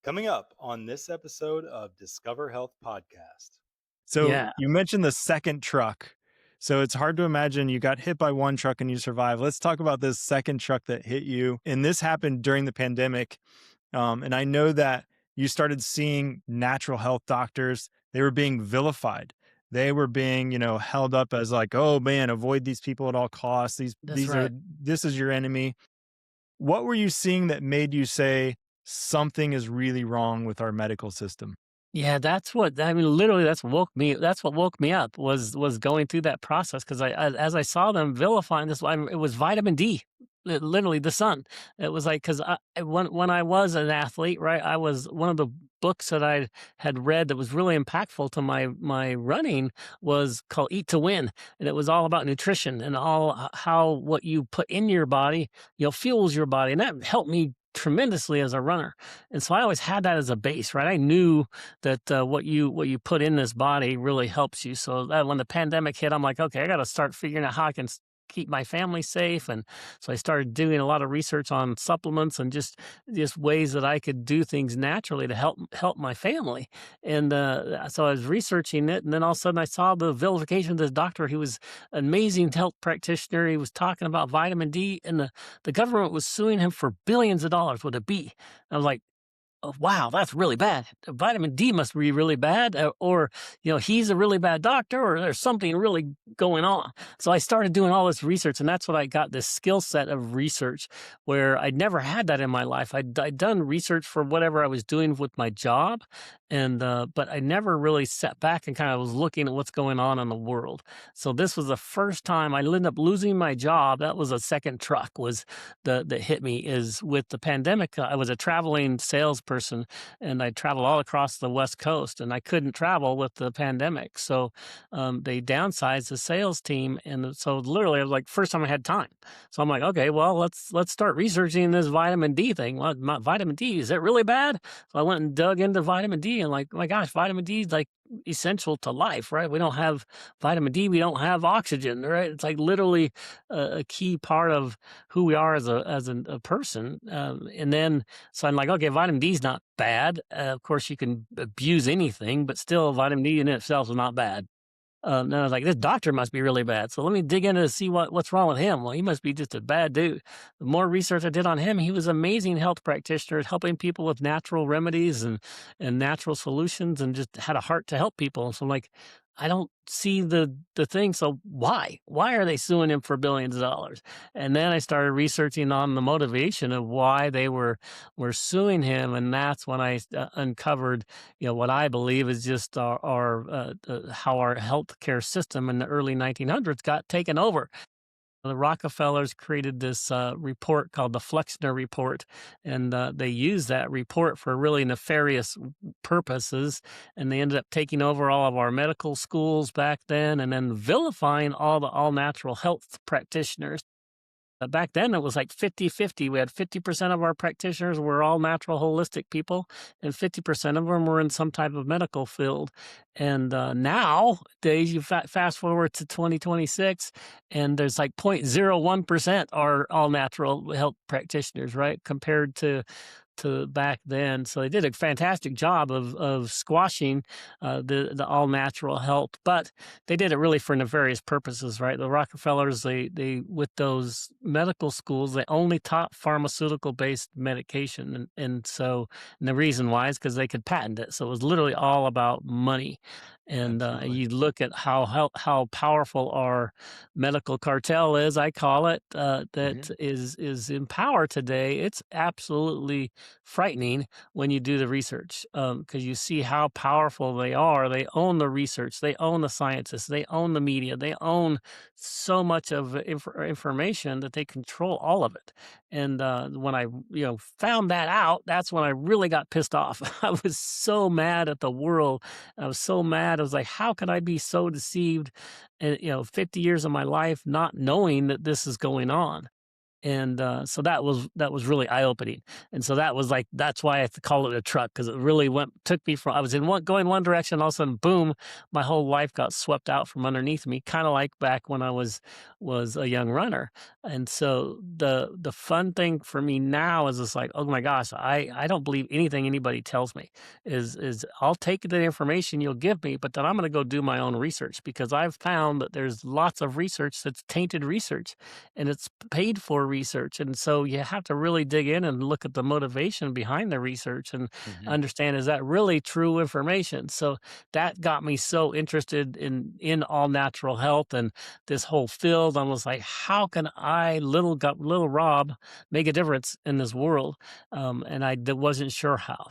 Coming up on this episode of Discover Health Podcast. So Yeah. you mentioned the second truck. So it's hard to imagine you got hit by one truck and you survived. Let's talk about this second truck that hit you. And this happened during the pandemic. And I know that you started seeing natural health doctors. They were being vilified. They were being, held up as like, oh man, avoid these people at all costs. That's These are right. this is your enemy. What were you seeing that made you say something is really wrong with our medical system? Yeah, literally that's what woke me up was going through that process because as I saw them vilifying it was vitamin D, literally the sun. It was like, because when I was an athlete, right, I was one of the books that I had read that was really impactful to my running was called Eat to Win. And it was all about nutrition and how what you put in your body, fuels your body. And that helped me tremendously as a runner. And so I always had that as a base, right? I knew that what you put in this body really helps you. So that when the pandemic hit, I'm like, okay, I got to start figuring out how I can keep my family safe. And so I started doing a lot of research on supplements and just ways that I could do things naturally to help my family. And so I was researching it, and then all of a sudden I saw the vilification of this doctor. He was an amazing health practitioner. He was talking about vitamin D, and the government was suing him for billions of dollars with a B. I was like, oh, wow, that's really bad. Vitamin D must be really bad, or he's a really bad doctor, or there's something really going on. So I started doing all this research, and that's what I got this skill set of research where I'd never had that in my life. I'd done research for whatever I was doing with my job, and but I never really sat back and kind of was looking at what's going on in the world. So this was the first time I ended up losing my job. That was a second truck was that hit me is with the pandemic. I was a traveling salesperson and I traveled all across the West Coast and I couldn't travel with the pandemic. So they downsized the sales team. And so literally it was like first time I had time. So I'm like, okay, well, let's start researching this vitamin D thing. Well, vitamin D, is it really bad? So I went and dug into vitamin D and like, oh my gosh, vitamin D is like essential to life, right? We don't have vitamin D, we don't have oxygen, right? It's like literally a key part of who we are as a person. And then so I'm like, okay, vitamin D is not bad. Of course, you can abuse anything, but still, vitamin D in itself is not bad. And I was like, this doctor must be really bad. So let me dig into to see what's wrong with him. Well, he must be just a bad dude. The more research I did on him, he was an amazing health practitioner, helping people with natural remedies and natural solutions, and just had a heart to help people. So I'm like, I don't see the thing. So why? Why are they suing him for billions of dollars? And then I started researching on the motivation of why they were suing him, and that's when I uncovered, what I believe is just how our healthcare system in the early 1900s got taken over. The Rockefellers created this report called the Flexner Report, and they used that report for really nefarious purposes. And they ended up taking over all of our medical schools back then, and then vilifying all the all natural health practitioners. Back then, it was like 50-50. We had 50% of our practitioners were all natural, holistic people, and 50% of them were in some type of medical field. And nowadays, you fast forward to 2026, and there's like 0.01% are all natural health practitioners, right? Compared to back then. So they did a fantastic job of squashing the all natural health, but they did it really for nefarious purposes, right? The Rockefellers, they with those medical schools, they only taught pharmaceutical based medication, and the reason why is because they could patent it. So it was literally all about money. And Absolutely. you look at how powerful our medical cartel is, I call it, that Mhm. is in power today. It's absolutely frightening when you do the research, because you see how powerful they are. They own the research, they own the scientists, they own the media, they own so much of information that they control all of it. And when I found that out, that's when I really got pissed off. I was so mad at the world. I was so mad. I was like, how could I be so deceived? And 50 years of my life not knowing that this is going on. And so that was really eye opening. And so that was like that's why I have to call it a truck because it really went took me from I was in one going one direction, all of a sudden, boom, my whole life got swept out from underneath me, kind of like back when I was a young runner. And so the fun thing for me now is it's like, oh my gosh, I don't believe anything anybody tells me. Is I'll take the information you'll give me, but then I'm going to go do my own research because I've found that there's lots of research that's tainted research and it's paid for research. And so you have to really dig in and look at the motivation behind the research and Hmm. understand, is that really true information? So that got me so interested in all natural health and this whole field. I was like, how can I, little Rob, make a difference in this world? And I wasn't sure how.